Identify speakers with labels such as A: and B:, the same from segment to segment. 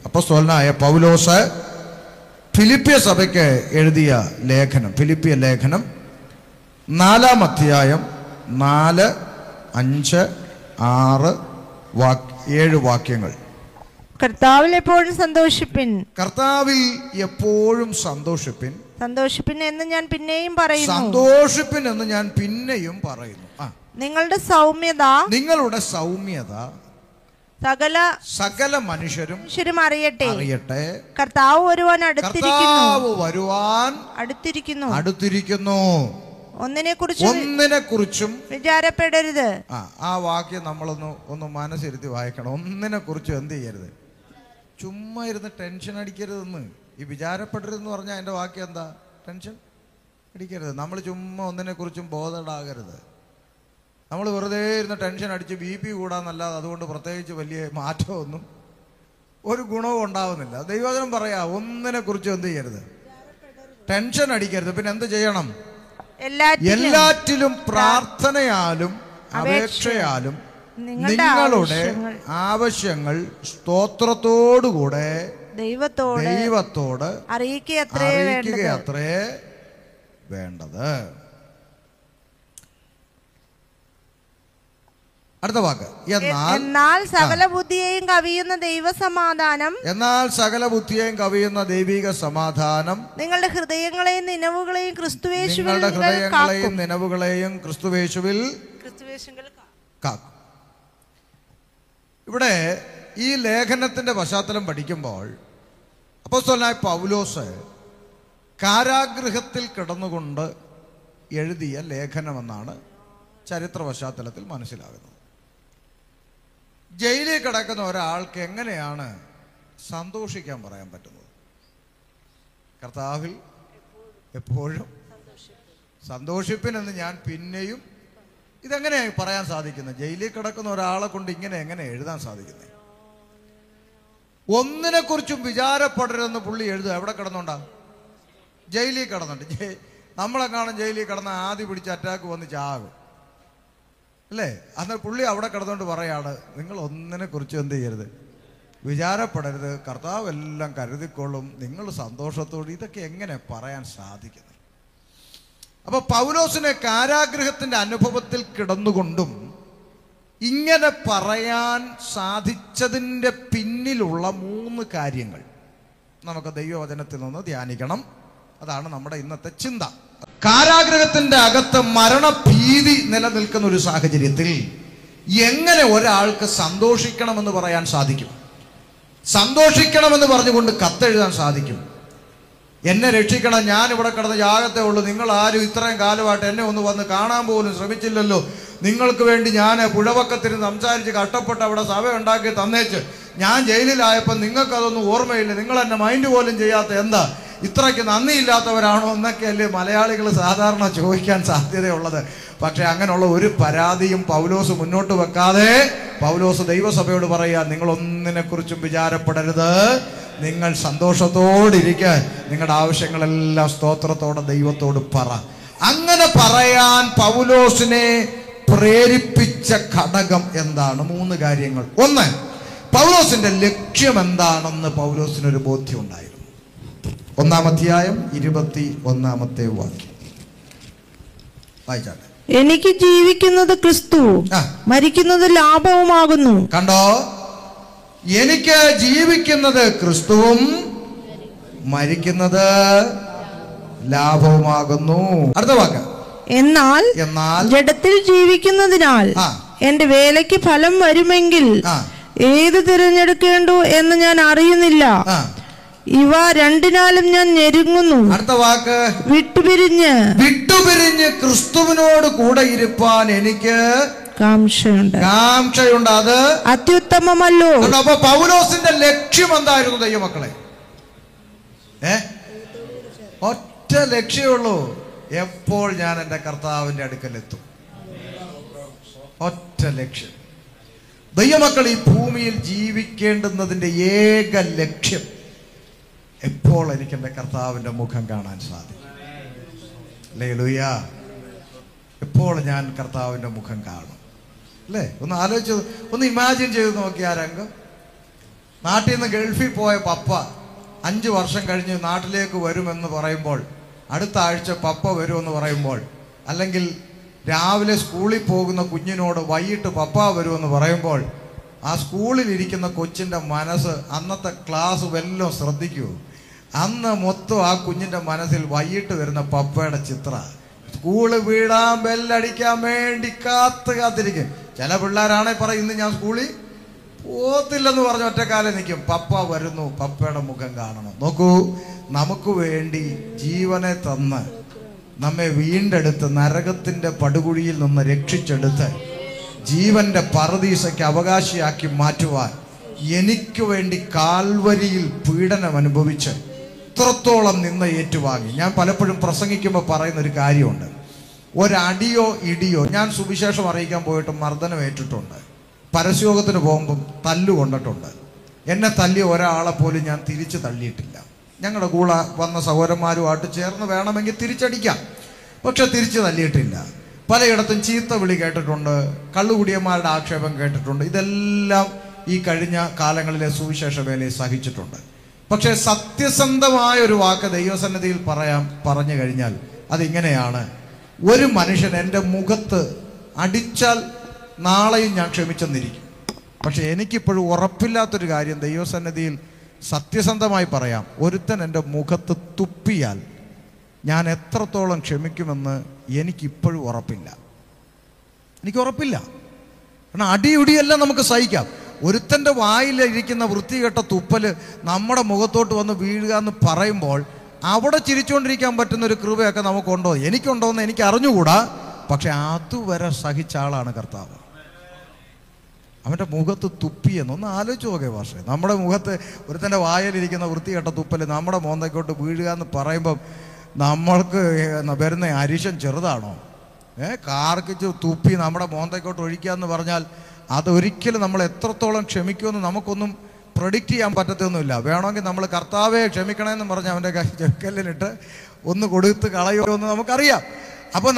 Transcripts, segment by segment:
A: അപ്പോസ്തലനായ പൗലോസ് ഫിലിപ്പിയ സഭയ്ക്ക് എഴുതിയ ലേഖനം, ഫിലിപ്പിയ ലേഖനം 4-ാം അധ്യായം 4, 5, 6, 7 വാക്യങ്ങൾ.
B: കർത്താവിൽ എപ്പോഴും സന്തോഷിപ്പിൻ.
A: കർത്താവിൽ എപ്പോഴും സന്തോഷിപ്പിൻ.
B: സന്തോഷിപ്പിൻ എന്ന് ഞാൻ പിന്നെയും പറയുന്നു.
A: സന്തോഷിപ്പിൻ എന്ന് ഞാൻ പിന്നെയും പറയുന്നു.
B: നിങ്ങളുടെ സൗമ്യത സകല മനുഷ്യരും അറിയട്ടെ. കർത്താവ് വരുവാൻ അടുത്തിരിക്കുന്നു. ഒന്നിനെക്കുറിച്ചും വിചാരപ്പെടരുത്.
A: ആ വാക്യം നമ്മളൊന്ന് മനസ്സിരുത്തി വായിക്കണം. ഒന്നിനെ കുറിച്ചും എന്ത് ചെയ്യരുത്, ചുമ്മാ ഇരുന്ന് ടെൻഷൻ അടിക്കരുതെന്ന്. ഈ വിചാരപ്പെടരുതെന്ന് പറഞ്ഞാൽ അതിൻ്റെ വാക്യം എന്താ? ടെൻഷൻ അടിക്കരുത്. നമ്മൾ ചുമ്മാ ഒന്നിനെ കുറിച്ചും ബോധടാകരുത്. നമ്മൾ വെറുതെ ഇരുന്ന് ടെൻഷൻ അടിച്ച് BP കൂടാന്നല്ലാതെ അതുകൊണ്ട് പ്രത്യേകിച്ച് വലിയ മാറ്റമൊന്നും ഒരു ഗുണവും ഉണ്ടാവുന്നില്ല. ദൈവവചനം പറയാ, ഒന്നിനെ കുറിച്ചും എന്ത് ചെയ്യരുത്, ടെൻഷൻ അടിക്കരുത്. പിന്നെ എന്ത് ചെയ്യണം? എല്ലാറ്റിലും പ്രാർത്ഥനയാലും അപേക്ഷയാലും നിങ്ങളുടെ ആവശ്യങ്ങൾ സ്തോത്രത്തോടുകൂടെ ദൈവത്തോട് അറിയിക്കുകയത്രേ വേണ്ടത്. അടുത്ത വാക്ക്,
B: എന്നാൽ സകല ബുദ്ധിയെയും കവിയുന്ന
A: ദൈവിക സമാധാനം
B: നിങ്ങളുടെ ഹൃദയങ്ങളെയും നിനവുകളെയും ക്രിസ്തുവേശുവിൽ
A: കാക്കും. ഇവിടെ ഈ ലേഖനത്തിന്റെ പശ്ചാത്തലം പഠിക്കുമ്പോൾ അപ്പോസ്തലനായ പൗലോസ് കാരാഗൃഹത്തിൽ കിടന്നുകൊണ്ട് എഴുതിയ ലേഖനമെന്നാണ് ചരിത്ര പശ്ചാത്തലത്തിൽ മനസ്സിലാകുന്നത്. ജയിലിൽ കിടക്കുന്ന ഒരാൾക്ക് എങ്ങനെയാണ് സന്തോഷിക്കാൻ പറയാൻ പറ്റുന്നത്? കർത്താവിൽ എപ്പോഴും സന്തോഷിപ്പിനെന്ന് ഞാൻ പിന്നെയും. ഇതെങ്ങനെയാണ് പറയാൻ സാധിക്കുന്നത്? ജയിലിൽ കിടക്കുന്ന ഒരാളെ കൊണ്ട് എങ്ങനെ എഴുതാൻ സാധിക്കുന്നത്? ഒന്നിനെ കുറിച്ചും വിചാരപ്പെടരുതെന്ന് പുള്ളി എഴുതുക. എവിടെ കിടന്നുണ്ടാ? ജയിലിൽ കിടന്നുണ്ട്. നമ്മളെ കാണും ജയിലിൽ കിടന്ന ആദ്യം പിടിച്ച് അറ്റാക്ക് വന്ന് ചാകും അല്ലേ? അന്ന് പുള്ളി അവിടെ കിടന്നുകൊണ്ട് പറയാണ്, നിങ്ങൾ ഒന്നിനെ കുറിച്ച് എന്ത് ചെയ്യരുത്, വിചാരപ്പെടരുത്, കർത്താവ് എല്ലാം കരുതിക്കൊള്ളും, നിങ്ങൾ സന്തോഷത്തോട്. ഇതൊക്കെ എങ്ങനെ പറയാൻ സാധിക്കുന്നത്? അപ്പൊ പൗലോസിനെ കാരാഗൃഹത്തിന്റെ അനുഭവത്തിൽ കിടന്നുകൊണ്ടും ഇങ്ങനെ പറയാൻ സാധിച്ചതിൻ്റെ പിന്നിലുള്ള 3 കാര്യങ്ങൾ നമുക്ക് ദൈവവചനത്തിൽ നിന്ന് ധ്യാനിക്കണം. അതാണ് നമ്മുടെ ഇന്നത്തെ ചിന്ത. കാരാഗൃഹത്തിന്റെ അകത്ത് മരണഭീതി നിലനിൽക്കുന്ന ഒരു സാഹചര്യത്തിൽ എങ്ങനെ ഒരാൾക്ക് സന്തോഷിക്കണമെന്ന് പറയാൻ സാധിക്കും? സന്തോഷിക്കണമെന്ന് പറഞ്ഞുകൊണ്ട് കത്തെഴുതാൻ സാധിക്കും? എന്നെ രക്ഷിക്കണം, ഞാൻ ഇവിടെ കിടന്ന് ജാഗത്തേ ഉള്ളൂ, നിങ്ങൾ ആരും ഇത്രയും കാലമായിട്ട് എന്നെ ഒന്ന് വന്ന് കാണാൻ പോലും ശ്രമിച്ചില്ലല്ലോ, നിങ്ങൾക്ക് വേണ്ടി ഞാൻ പുഴവക്കത്തിരുന്ന് സംസാരിച്ച് കഷ്ടപ്പെട്ട് അവിടെ സഭ ഉണ്ടാക്കി തന്നേച്ച് ഞാൻ ജയിലിലായപ്പോൾ നിങ്ങൾക്കതൊന്നും ഓർമ്മയില്ല, നിങ്ങൾ എന്നെ മൈൻഡ് പോലും ചെയ്യാത്ത എന്താ, ഇത്രയ്ക്ക് നന്ദിയില്ലാത്തവരാണോ എന്നൊക്കെയല്ലേ മലയാളികൾ സാധാരണ ചോദിക്കാൻ സാധ്യതയുള്ളത്. പക്ഷെ അങ്ങനെയുള്ള ഒരു പരാതിയും പൗലോസ് മുന്നോട്ട് വെക്കാതെ പൗലോസ് ദൈവസഭയോട് പറയുക, നിങ്ങളൊന്നിനെ കുറിച്ചും വിചാരപ്പെടരുത്, നിങ്ങൾ സന്തോഷത്തോടിരിക്കാൻ നിങ്ങളുടെ ആവശ്യങ്ങളെല്ലാം സ്തോത്രത്തോടെ ദൈവത്തോട് പറ. അങ്ങനെ പറയാൻ പൗലോസിനെ പ്രേരിപ്പിച്ച ഘടകം എന്താണ്? 3 കാര്യങ്ങൾ. 1, പൗലോസിന്റെ ലക്ഷ്യം എന്താണെന്ന് പൗലോസിനൊരു ബോധ്യം ഉണ്ടായിരുന്നു. 1-ാം അധ്യായം 21-ാമത്തെ വാക്യം വായിച്ചാട്ടെ.
B: എനിക്ക് ജീവിക്കുന്നത് ക്രിസ്തു, മരിക്കുന്നത് ലാഭവുമാകുന്നു.
A: കണ്ടോ? എനിക്ക് ജീവിക്കുന്നത് ക്രിസ്തുവും മരിക്കുന്നത് ലാഭവുമാകുന്നു. അടുത്ത വാക്ക്, എന്നാൽ ജഡത്തിൽ ജീവിക്കുന്നതിനാൽ എന്റെ വേലയ്ക്ക് ഫലം വരുമെങ്കിൽ ഏത് തിരഞ്ഞെടുക്കേണ്ടു എന്ന് ഞാൻ അറിയുന്നില്ല. ഇവ രണ്ടിനാലും ഞാൻ ഞെരുങ്ങുന്നു. അടുത്ത വാക്ക്,
B: വിട്ടുപിരിഞ്ഞ്
A: ക്രിസ്തുവിനോട് കൂടെ ഇരുപ്പാൻ എനിക്ക് കാംക്ഷയുണ്ട്. അത്
B: അത്യുത്തമമല്ലോ.
A: അപ്പൊ പൗലോസിന്റെ ലക്ഷ്യം എന്തായിരുന്നു ദൈവമക്കളെ? ഒറ്റ ലക്ഷ്യമുള്ളൂ, എപ്പോൾ ഞാൻ എൻ്റെ കർത്താവിന്റെ അടുക്കലെത്തും. ഒറ്റ ലക്ഷ്യം. ദൈവമക്കൾ ഈ ഭൂമിയിൽ ജീവിക്കേണ്ടുന്നതിന്റെ ഏക ലക്ഷ്യം, എപ്പോൾ എനിക്ക് എൻ്റെ കർത്താവിന്റെ മുഖം കാണാൻ സാധിക്കും. ഹല്ലേലൂയ. എപ്പോൾ ഞാൻ കർത്താവിന്റെ മുഖം കാണും അല്ലേ? ഒന്ന് ആലോചിച്ച്, ഒന്ന് ഇമാജിൻ ചെയ്ത് നോക്കി ആ രംഗം. നാട്ടിൽ നിന്ന് ഗൾഫിൽ പോയ പപ്പ 5 വർഷം കഴിഞ്ഞ് നാട്ടിലേക്ക് വരുമെന്ന് പറയുമ്പോൾ, അടുത്ത ആഴ്ച പപ്പ വരുമെന്ന് പറയുമ്പോൾ, അല്ലെങ്കിൽ രാവിലെ സ്കൂളിൽ പോകുന്ന കുഞ്ഞിനോട് വൈകിട്ട് പപ്പ വരുമെന്ന് പറയുമ്പോൾ, ആ സ്കൂളിലിരിക്കുന്ന കൊച്ചിൻ്റെ മനസ്സ് അന്നത്തെ ക്ലാസ് വല്ലതും ശ്രദ്ധിക്കൂ. അന്ന് മൊത്തം ആ കുഞ്ഞിൻ്റെ മനസ്സിൽ വൈകിട്ട് വരുന്ന പപ്പയുടെ ചിത്ര. സ്കൂള് വീടാൻ ബെല്ലടിക്കാൻ വേണ്ടി കാത്തിരിക്കും. ചില പിള്ളേരാണെ പറയും, ഇന്ന് ഞാൻ സ്കൂളിൽ പോത്തില്ലെന്ന് പറഞ്ഞ് ഒറ്റക്കാലം നിൽക്കും. പപ്പ വരുന്നു, പപ്പയുടെ മുഖം കാണണം. നോക്കൂ, നമുക്ക് വേണ്ടി ജീവനെ തന്ന് നമ്മെ വീണ്ടെടുത്ത് നരകത്തിൻ്റെ പടുകുഴിയിൽ നിന്ന് രക്ഷിച്ചെടുത്ത് ജീവന്റെ പറുദീസയ്ക്ക് അവകാശിയാക്കി മാറ്റുവാൻ എനിക്ക് വേണ്ടി കാൽവരിയിൽ പീഡനം അനുഭവിച്ച് ഇത്രത്തോളം നിന്ന് ഏറ്റുവാങ്ങി. ഞാൻ പലപ്പോഴും പ്രസംഗിക്കുമ്പോൾ പറയുന്നൊരു കാര്യമുണ്ട്. ഒരടിയോ ഇടിയോ, ഞാൻ സുവിശേഷം അറിയിക്കാൻ പോയിട്ട് മർദ്ദനം ഏറ്റിട്ടുണ്ട്, പരസ്യോഗത്തിന് പോകുമ്പം തല്ലുകൊണ്ടിട്ടുണ്ട്. എന്നെ തല്ലിയ ഒരാളെ പോലും ഞാൻ തിരിച്ച് തള്ളിയിട്ടില്ല. ഞങ്ങളുടെ കൂടെ വന്ന സഹോദരന്മാരുമായിട്ട് ചേർന്ന് വേണമെങ്കിൽ തിരിച്ചടിക്കാം, പക്ഷെ തിരിച്ച് തല്ലിയിട്ടില്ല. പലയിടത്തും ചീത്ത വിളി കേട്ടിട്ടുണ്ട്, കള്ളുകുടിയന്മാരുടെ ആക്ഷേപം കേട്ടിട്ടുണ്ട്. ഇതെല്ലാം ഈ കഴിഞ്ഞ കാലങ്ങളിലെ സുവിശേഷ വേലയെ സഹിച്ചിട്ടുണ്ട്. പക്ഷെ സത്യസന്ധമായ ഒരു വാക്ക് ദൈവസന്നിധിയിൽ പറഞ്ഞു കഴിഞ്ഞാൽ അതിങ്ങനെയാണ്: ഒരു മനുഷ്യൻ എൻ്റെ മുഖത്ത് അടിച്ചാൽ നാളെയും ഞാൻ ക്ഷമിച്ചെന്നിരിക്കും. പക്ഷെ എനിക്കിപ്പോഴും ഉറപ്പില്ലാത്തൊരു കാര്യം ദൈവസന്നിധിയിൽ സത്യസന്ധമായി പറയാം, ഒരുത്തൻ എൻ്റെ മുഖത്ത് തുപ്പിയാൽ ഞാൻ എത്രത്തോളം ക്ഷമിക്കുമെന്ന് എനിക്കിപ്പോഴും ഉറപ്പില്ല. എനിക്കുറപ്പില്ല. കാരണം അടിയുടിയെല്ലാം നമുക്ക് സഹിക്കാം. ഒരുത്തൻ്റെ വായിലിരിക്കുന്ന വൃത്തികെട്ട തുപ്പല് നമ്മുടെ മുഖത്തോട്ട് വന്ന് വീഴുക എന്ന് പറയുമ്പോൾ അവിടെ ചിരിച്ചുകൊണ്ടിരിക്കാൻ പറ്റുന്നൊരു കൃപയൊക്കെ നമുക്കുണ്ടോ? എനിക്കുണ്ടോയെന്ന് എനിക്ക് അറിഞ്ഞുകൂടാ. പക്ഷെ അതുവരെ സഹിച്ച ആളാണ് കർത്താവ്. അവൻ്റെ മുഖത്ത് തുപ്പിയെന്നൊന്ന് ആലോചിച്ച് നോക്കേ ഭാഷ. നമ്മുടെ മുഖത്ത് ഒരുത്തൻ്റെ വായിലിരിക്കുന്ന വൃത്തികെട്ട തുപ്പല് നമ്മുടെ മോന്തയ്ക്കോട്ട് വീഴുക എന്ന് പറയുമ്പം നമ്മൾക്ക് വരുന്ന അരിശം ചെറുതാണോ? കാർക്കിച്ച് തുപ്പി നമ്മുടെ മോന്തയ്ക്കോട്ട് ഒഴിക്കുക എന്ന് പറഞ്ഞാൽ അതൊരിക്കലും നമ്മൾ എത്രത്തോളം ക്ഷമിക്കുമെന്ന് നമുക്കൊന്നും പ്രഡിക്റ്റ് ചെയ്യാൻ പറ്റത്തൊന്നുമില്ല. വേണമെങ്കിൽ നമ്മൾ കർത്താവെ ക്ഷമിക്കണമെന്ന് പറഞ്ഞ് അവൻ്റെ ചെക്കല്ലിനിട്ട് ഒന്ന് കൊടുത്ത് കളയുമോ എന്ന് നമുക്കറിയാം. അപ്പോൾ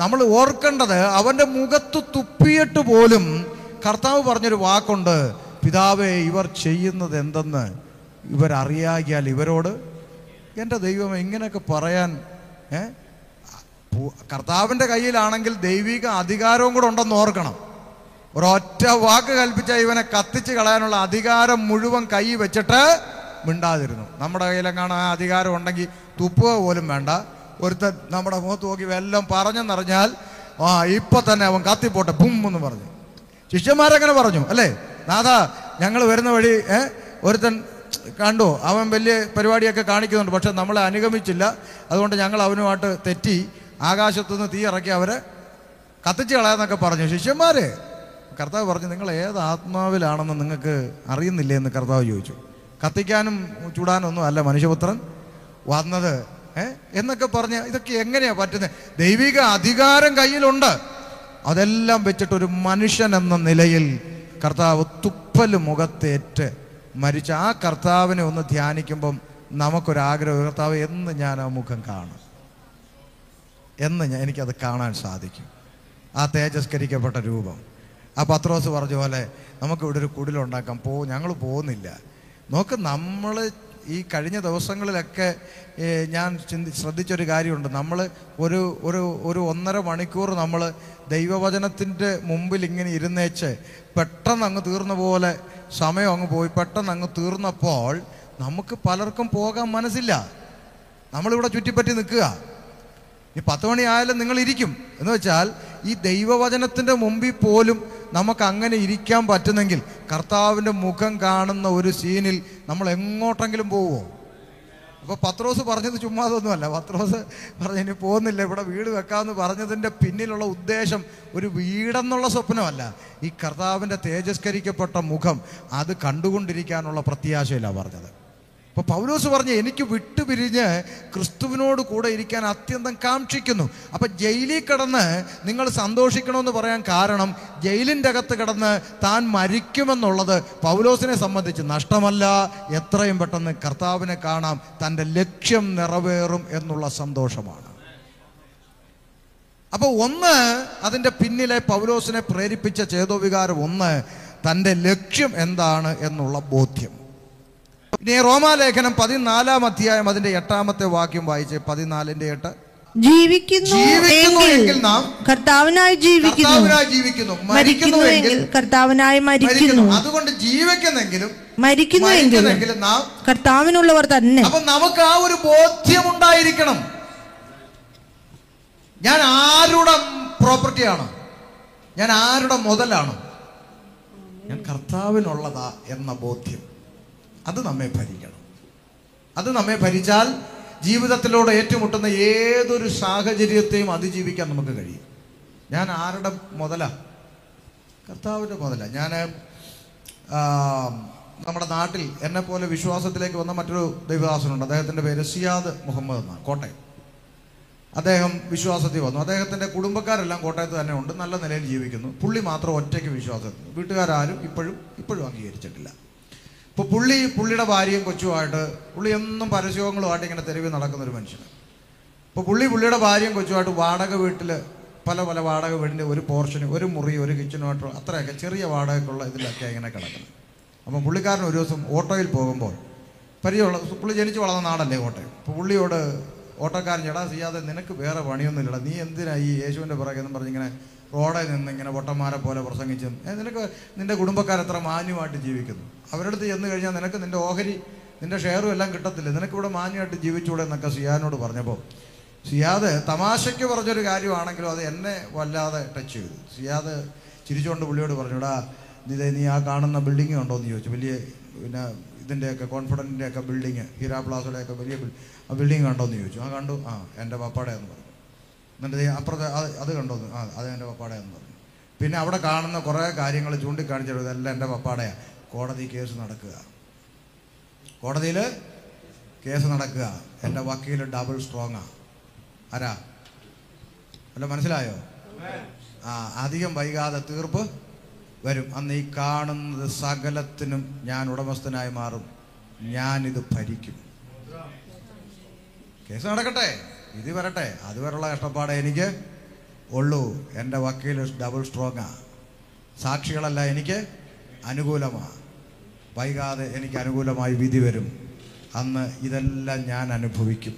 A: നമ്മൾ ഓർക്കേണ്ടത്, അവൻ്റെ മുഖത്ത് തുപ്പിയിട്ട് പോലും കർത്താവ് പറഞ്ഞൊരു വാക്കുണ്ട്: പിതാവേ, ഇവർ ചെയ്യുന്നത് എന്തെന്ന് ഇവരറിയാകിയാൽ ഇവരോട്. എൻ്റെ ദൈവമേ, ഇങ്ങനെയൊക്കെ പറയാൻ കർത്താവിൻ്റെ കയ്യിലാണെങ്കിൽ ദൈവിക അധികാരവും കൂടെ ഉണ്ടെന്ന് ഓർക്കണം. ഒരൊറ്റ വാക്ക് കൽപ്പിച്ചാൽ ഇവനെ കത്തിച്ച് കളയാനുള്ള അധികാരം മുഴുവൻ കൈ വെച്ചിട്ട് മിണ്ടാതിരുന്നു. നമ്മുടെ കയ്യിലെങ്ങാണ് ആ അധികാരം ഉണ്ടെങ്കിൽ തുപ്പുക പോലും വേണ്ട. ഒരുത്തൻ നമ്മുടെ മുഖത്ത് നോക്കി വല്ലതും പറഞ്ഞെന്നറിഞ്ഞാൽ ഇപ്പം തന്നെ അവൻ കത്തിപ്പോട്ടെ ബും എന്ന് പറഞ്ഞു. ശിഷ്യന്മാരങ്ങനെ പറഞ്ഞു അല്ലേ? നാഥാ, ഞങ്ങൾ വരുന്ന വഴി ഒരുത്തൻ കണ്ടു, അവൻ വലിയ പരിപാടിയൊക്കെ കാണിക്കുന്നുണ്ട്, പക്ഷെ നമ്മളെ അനുഗമിച്ചില്ല, അതുകൊണ്ട് ഞങ്ങൾ അവനുമായിട്ട് തെറ്റി ആകാശത്തുനിന്ന് തീ ഇറക്കി അവരെ കത്തിച്ച് കളയാന്നൊക്കെ പറഞ്ഞു ശിഷ്യന്മാര്. കർത്താവ് പറഞ്ഞു, നിങ്ങൾ ഏത് ആത്മാവിലാണെന്ന് നിങ്ങൾക്ക് അറിയുന്നില്ലേ എന്ന് കർത്താവ് ചോദിച്ചു. കത്തിക്കാനും ചൂടാനും ഒന്നും അല്ല മനുഷ്യപുത്രൻ വന്നത് എന്നൊക്കെ പറഞ്ഞ് ഇതൊക്കെ എങ്ങനെയാ പറ്റുന്നത്? ദൈവിക അധികാരം കയ്യിലുണ്ട്. അതെല്ലാം വെച്ചിട്ടൊരു മനുഷ്യൻ എന്ന നിലയിൽ കർത്താവ് തുപ്പല് മുഖത്തേറ്റ് മരിച്ച ആ കർത്താവിനെ ഒന്ന് ധ്യാനിക്കുമ്പം നമുക്കൊരാഗ്രഹം, കർത്താവ് എന്ന് ഞാൻ ആ മുഖം കാണും, എനിക്കത് കാണാൻ സാധിക്കും, ആ തേജസ്കരിക്കപ്പെട്ട രൂപം. ആ പത്രോസ് പറഞ്ഞ പോലെ നമുക്കിവിടെ ഒരു കുടിലുണ്ടാക്കാം, ഞങ്ങൾ പോകുന്നില്ല. നോക്ക്, നമ്മൾ ഈ കഴിഞ്ഞ ദിവസങ്ങളിലൊക്കെ ഞാൻ ശ്രദ്ധിച്ചൊരു കാര്യമുണ്ട്. നമ്മൾ ഒരു 1.5 മണിക്കൂർ നമ്മൾ ദൈവവചനത്തിൻ്റെ മുമ്പിൽ ഇങ്ങനെ ഇരുന്നേച്ച് പെട്ടെന്ന് അങ്ങ് തീർന്ന പോലെ സമയം അങ്ങ് പോയി. പെട്ടെന്ന് അങ്ങ് തീർന്നപ്പോൾ നമുക്ക് പലർക്കും പോകാൻ മനസ്സില്ല. നമ്മളിവിടെ ചുറ്റിപ്പറ്റി നിൽക്കുക. ഈ 10 മണിയായാലും നിങ്ങൾ ഇരിക്കും എന്ന് വെച്ചാൽ ഈ ദൈവവചനത്തിൻ്റെ മുമ്പിൽ പോലും നമുക്ക് അങ്ങനെ ഇരിക്കാൻ പറ്റുന്നെങ്കിൽ കർത്താവിൻ്റെ മുഖം കാണുന്ന ഒരു സീനിൽ നമ്മൾ എങ്ങോട്ടെങ്കിലും പോവുമോ? അപ്പോൾ പത്രോസ് പറഞ്ഞത് ചുമ്മാതൊന്നുമല്ല. പത്രോസ് പറഞ്ഞു, ഇനി പോകുന്നില്ല, ഇവിടെ വീട് വെക്കാമെന്ന് പറഞ്ഞതിൻ്റെ പിന്നിലുള്ള ഉദ്ദേശം ഒരു വീടെന്നുള്ള സ്വപ്നമല്ല, ഈ കർത്താവിൻ്റെ തേജസ്കരിക്കപ്പെട്ട മുഖം അത് കണ്ടുകൊണ്ടിരിക്കാനുള്ള പ്രത്യാശയിലാണ് പറഞ്ഞത്. അപ്പോൾ പൗലോസ് പറഞ്ഞു, എനിക്ക് വിട്ടുപിരിഞ്ഞ് ക്രിസ്തുവിനോട് കൂടെ ഇരിക്കാൻ അത്യന്തം കാക്ഷിക്കുന്നു. അപ്പം ജയിലിൽ കിടന്ന് നിങ്ങൾ സന്തോഷിക്കണമെന്ന് പറയാൻ കാരണം, ജയിലിൻ്റെ അകത്ത് കിടന്ന് താൻ മരിക്കുമെന്നുള്ളത് പൗലോസിനെ സംബന്ധിച്ച് നഷ്ടമല്ല. എത്രയും പെട്ടെന്ന് കർത്താവിനെ കാണാം, തൻ്റെ ലക്ഷ്യം നിറവേറും എന്നുള്ള സന്തോഷമാണ്. അപ്പോൾ അതിൻ്റെ പിന്നിലെ പൗലോസിനെ പ്രേരിപ്പിച്ച ചേതോവികാരം തൻ്റെ ലക്ഷ്യം എന്താണ് എന്നുള്ള ബോധ്യം. ഇനി റോമാലേഖനം 14 അധ്യായം അതിന്റെ 8-ാമത്തെ വാക്യം വായിച്ച്. 14:8.
B: ജീവിക്കുന്നു എങ്കിൽ
A: നാം
B: കർത്താവിനായി ജീവിക്കുന്നു, മരിക്കുന്നുവെങ്കിൽ കർത്താവിനായി മരിക്കുന്നു.
A: അതുകൊണ്ട് ജീവിക്കുന്നെങ്കിലും
B: മരിക്കുന്നുവെങ്കിലും
A: നാം
B: കർത്താവിനുള്ളവർ തന്നെ.
A: അപ്പൊ നമുക്ക് ആ ഒരു ബോധ്യം ഉണ്ടായിരിക്കണം. ഞാൻ ആരുടെ പ്രോപ്പർട്ടിയാണ്? ഞാൻ ആരുടെ മുതലാണ്? ഞാൻ കർത്താവിനുള്ളതാ എന്ന ബോധ്യം അത് നമ്മെ ഭരിക്കണം. അത് നമ്മെ ഭരിച്ചാൽ ജീവിതത്തിലൂടെ ഏറ്റുമുട്ടുന്ന ഏതൊരു സാഹചര്യത്തെയും അതിജീവിക്കാൻ നമുക്ക് കഴിയും. ഞാൻ ആരുടെ മുതലാ? കർത്താവിൻ്റെ മുതലാ. ഞാൻ നമ്മുടെ നാട്ടിൽ എന്നെ പോലെ വിശ്വാസത്തിലേക്ക് വന്ന മറ്റൊരു ദൈവദാസനുണ്ട്. അദ്ദേഹത്തിൻ്റെ പേര് സിയാദ് മുഹമ്മദ് എന്നാണ്, കോട്ടയം. അദ്ദേഹം വിശ്വാസത്തിൽ വന്നു. അദ്ദേഹത്തിൻ്റെ കുടുംബക്കാരെല്ലാം കോട്ടയത്ത് തന്നെ ഉണ്ട്, നല്ല നിലയിൽ ജീവിക്കുന്നു. പുള്ളി മാത്രം ഒറ്റയ്ക്ക് വിശ്വാസത്തിൽ. വീട്ടുകാരും ഇപ്പോഴും അംഗീകരിച്ചിട്ടില്ല. ഇപ്പോൾ പുള്ളിയുടെ ഭാര്യയും കൊച്ചുമായിട്ട്, പുള്ളി എന്നും പരസ്യങ്ങളുമായിട്ട് ഇങ്ങനെ തെരുവിൽ നടക്കുന്നൊരു മനുഷ്യനാണ്. ഇപ്പോൾ പുള്ളിയുടെ ഭാര്യയും കൊച്ചുമായിട്ട് വാടക വീട്ടിൽ പല വാടക വീടിൻ്റെ ഒരു പോർഷന്, ഒരു മുറി, ഒരു കിച്ചനുമായിട്ട് അത്രയൊക്കെ ചെറിയ വാടകയ്ക്കുള്ള ഇതിലൊക്കെ ഇങ്ങനെ കിടക്കുന്നത്. അപ്പം പുള്ളിക്കാരൻ ഒരു ദിവസം ഓട്ടോയിൽ പോകുമ്പോൾ, പുള്ളി ജനിച്ച് വളർന്ന നാടല്ലേ കോട്ടയം. അപ്പോൾ പുള്ളിയോട് ഓട്ടോക്കാരൻ, ചേട്ടാ ചെയ്യാതെ നിനക്ക് വേറെ പണിയൊന്നുമില്ലടാ, നീ എന്തിനാ ഈ യേശുവിൻ്റെ പുറകെ എന്നും പറഞ്ഞിങ്ങനെ റോഡിൽ നിന്ന് ഇങ്ങനെ പൊട്ടന്മാരെ പോലെ പ്രസംഗിച്ചും, നിനക്ക് നിൻ്റെ കുടുംബക്കാരെത്ര മാന്യമായിട്ട് ജീവിക്കുന്നു, അവരുടെ അടുത്ത് ചെന്ന് കഴിഞ്ഞാൽ നിനക്ക് നിൻ്റെ ഓഹരി, നിൻ്റെ ഷെയറും എല്ലാം കിട്ടത്തില്ല, നിനക്കിവിടെ മാന്യമായിട്ട് ജീവിച്ചൂടെ എന്നൊക്കെ സിയാദിനോട് പറഞ്ഞപ്പോൾ, സിയാദ് തമാശയ്ക്ക് പറഞ്ഞൊരു കാര്യമാണെങ്കിലും അത് എന്നെ വല്ലാതെ ടച്ച് ചെയ്തു. സിയാദ് ചിരിച്ചുകൊണ്ട് പുള്ളിയോട് പറഞ്ഞുടാ, നീ ആ കാണുന്ന ബിൽഡിങ് ഉണ്ടോ എന്ന് ചോദിച്ചു. വലിയ പിന്നെ ഇതിൻ്റെയൊക്കെ കോൺഫിഡൻറ്റിൻ്റെയൊക്കെ ബിൽഡിങ്, ഹീരാ പ്ലാസയുടെയൊക്കെ വലിയ ആ ബിൽഡിങ് കണ്ടോ എന്ന് ചോദിച്ചു. കണ്ടു. എൻ്റെ പപ്പാടയെന്ന് പറഞ്ഞു. എന്നിട്ട് അപ്പുറത്തെ അത് കണ്ടോന്ന്? അത് എൻ്റെ പപ്പാടയെന്ന് പറഞ്ഞു. പിന്നെ അവിടെ കാണുന്ന കുറേ കാര്യങ്ങൾ ചൂണ്ടിക്കാണിച്ചത് ഇതെല്ലാം എൻ്റെ പപ്പാടയാണ്. കോടതിയിൽ കേസ് നടക്കുക. എൻ്റെ വക്കീൽ ഡബിൾ സ്ട്രോങ്ങാണ്. ആരാ? അല്ല, മനസ്സിലായോ? അധികം വൈകാതെ തീർപ്പ് വരും. അന്ന് ഈ കാണുന്നത് സകലത്തിനും ഞാൻ ഉടമസ്ഥനായി മാറും, ഞാനിത് ഭരിക്കും. കേസ് നടക്കട്ടെ, ഇത് വരട്ടെ, അതുവരെയുള്ള കഷ്ടപ്പാടെ എനിക്ക് ഉള്ളൂ. എൻ്റെ വക്കീൽ ഡബിൾ സ്ട്രോങ്ങാണ്. സാക്ഷികളല്ല എനിക്ക് അനുകൂലമാണ്. വൈകാതെ എനിക്ക് അനുകൂലമായി വിധി വരും. അന്ന് ഇതെല്ലാം ഞാൻ അനുഭവിക്കും.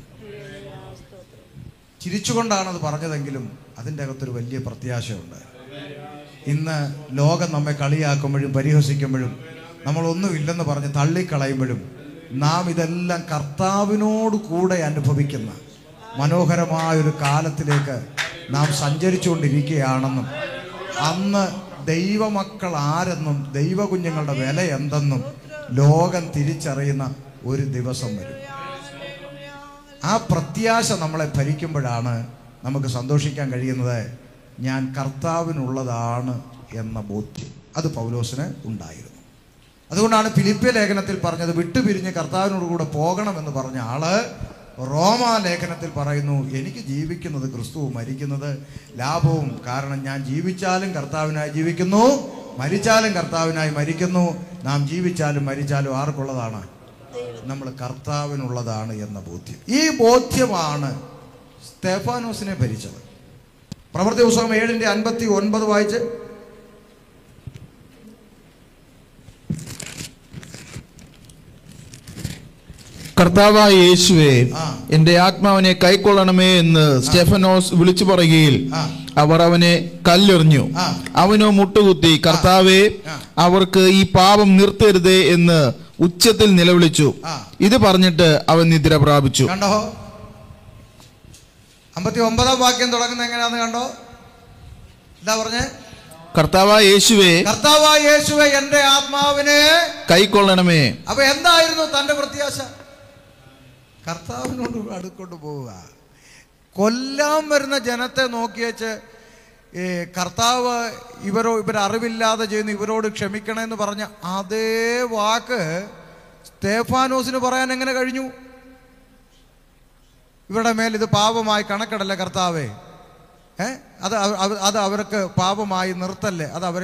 A: ചിരിച്ചുകൊണ്ടാണത് പറഞ്ഞതെങ്കിലും അതിൻ്റെ അകത്തൊരു വലിയ പ്രത്യാശയുണ്ട്. ഇന്ന് ലോകം നമ്മെ കളിയാക്കുമ്പോഴും പരിഹസിക്കുമ്പോഴും നമ്മളൊന്നുമില്ലെന്ന് പറഞ്ഞ് തള്ളിക്കളയുമ്പോഴും നാം ഇതെല്ലാം കർത്താവിനോട് കൂടെ അനുഭവിക്കുന്ന മനോഹരമായൊരു കാലത്തിലേക്ക് നാം സഞ്ചരിച്ചുകൊണ്ടിരിക്കുകയാണെന്നും അന്ന് ദൈവമക്കൾ ആരെന്നും ദൈവകുഞ്ഞുങ്ങളുടെ വില എന്തെന്നും ലോകം തിരിച്ചറിയുന്ന ഒരു ദിവസം വരും. ആ പ്രത്യാശ നമ്മളെ ഭരിക്കുമ്പോഴാണ് നമുക്ക് സന്തോഷിക്കാൻ കഴിയുന്നത്. ഞാൻ കർത്താവിനുള്ളതാണ് എന്ന ബോധ്യം അത് പൗലോസിന് ഉണ്ടായിരുന്നു. അതുകൊണ്ടാണ് ഫിലിപ്പിയ ലേഖനത്തിൽ പറഞ്ഞത്, വിട്ടുപിരിഞ്ഞ് കർത്താവിനോട് കൂടെ പോകണമെന്ന് പറഞ്ഞ ആള് റോമാ ലേഖനത്തിൽ പറയുന്നു, എനിക്ക് ജീവിക്കുന്നത് ക്രിസ്തുവും മരിക്കുന്നത് ലാഭവും. കാരണം ഞാൻ ജീവിച്ചാലും കർത്താവിനായി ജീവിക്കുന്നു, മരിച്ചാലും കർത്താവിനായി മരിക്കുന്നു. നാം ജീവിച്ചാലും മരിച്ചാലും ആർക്കുള്ളതാണ്? നമ്മൾ കർത്താവിനുള്ളതാണ് എന്ന ബോധ്യം. ഈ ബോധ്യമാണ് സ്തെഫാനോസിനെ ഭരിച്ചത്. പ്രവൃത്തി പുസ്തകം 7:59 വായിച്ച്.
C: കർത്താവായ യേശുവേ, എന്റെ ആത്മാവിനെ കൈക്കൊള്ളണമേ എന്ന് സ്റ്റെഫനോസ് വിളിച്ചു പറയുകയിൽ അവർ അവനെ കല്ലെറിഞ്ഞു. അവനോ മുട്ടുകുത്തി, കർത്താവേ, അവർക്ക് ഈ പാപം നിർത്തരുതേ എന്ന് ഉച്ചത്തിൽ നിലവിളിച്ചു. ഇത് പറഞ്ഞിട്ട് അവൻ നിദ്ര പ്രാപിച്ചു.
A: കണ്ടോ? 59 വാക്യം തുടങ്ങുന്നത് എങ്ങനെയാന്ന് കണ്ടോ? എന്താ പറഞ്ഞേ?
C: കർത്താവായ യേശുവേ,
A: എന്റെ ആത്മാവിനെ
C: കൈക്കൊള്ളണമേ.
A: അപ്പൊ എന്തായിരുന്നു തന്റെ പ്രത്യാശ? കർത്താവിനോട് അടുക്കൊണ്ട് പോവുക. കൊല്ലാൻ വരുന്ന ജനത്തെ നോക്കിയേച്ച് കർത്താവ് ഇവരറിവില്ലാതെ ചെയ്യുന്നു, ഇവരോട് ക്ഷമിക്കണമെന്ന് പറഞ്ഞ അതേ വാക്ക് സ്തെഫാനോസിന് പറയാൻ എങ്ങനെ കഴിഞ്ഞു? ഇവരുടെ മേൽ ഇത് പാപമായി കണക്കിടല്ലേ കർത്താവേ, അത് അവർക്ക് പാപമായി നിർത്തല്ലേ, അത് അവർ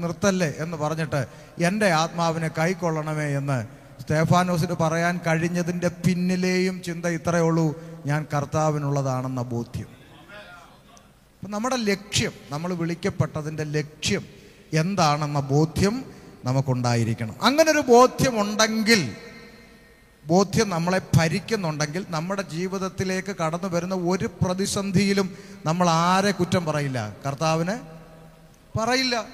A: നിർത്തല്ലേ എന്ന് പറഞ്ഞിട്ട് എൻ്റെ ആത്മാവിനെ കൈക്കൊള്ളണമേ എന്ന് സ്തെഫാനോസിന് പറയാൻ കഴിഞ്ഞതിൻ്റെ പിന്നിലെയും ചിന്ത ഇത്രയേ ഉള്ളൂ, ഞാൻ കർത്താവിനുള്ളതാണെന്ന ബോധ്യം. അപ്പം നമ്മുടെ ലക്ഷ്യം, നമ്മൾ വിളിക്കപ്പെട്ടതിൻ്റെ ലക്ഷ്യം എന്താണെന്ന ബോധ്യം നമുക്കുണ്ടായിരിക്കണം. അങ്ങനൊരു ബോധ്യമുണ്ടെങ്കിൽ, ബോധ്യം നമ്മളെ ഭരിക്കുന്നുണ്ടെങ്കിൽ, നമ്മുടെ ജീവിതത്തിലേക്ക് കടന്നു വരുന്ന ഒരു പ്രതിസന്ധിയിലും നമ്മൾ ആരെ കുറ്റം പറയില്ല? കർത്താവിനെ പറയില്ല.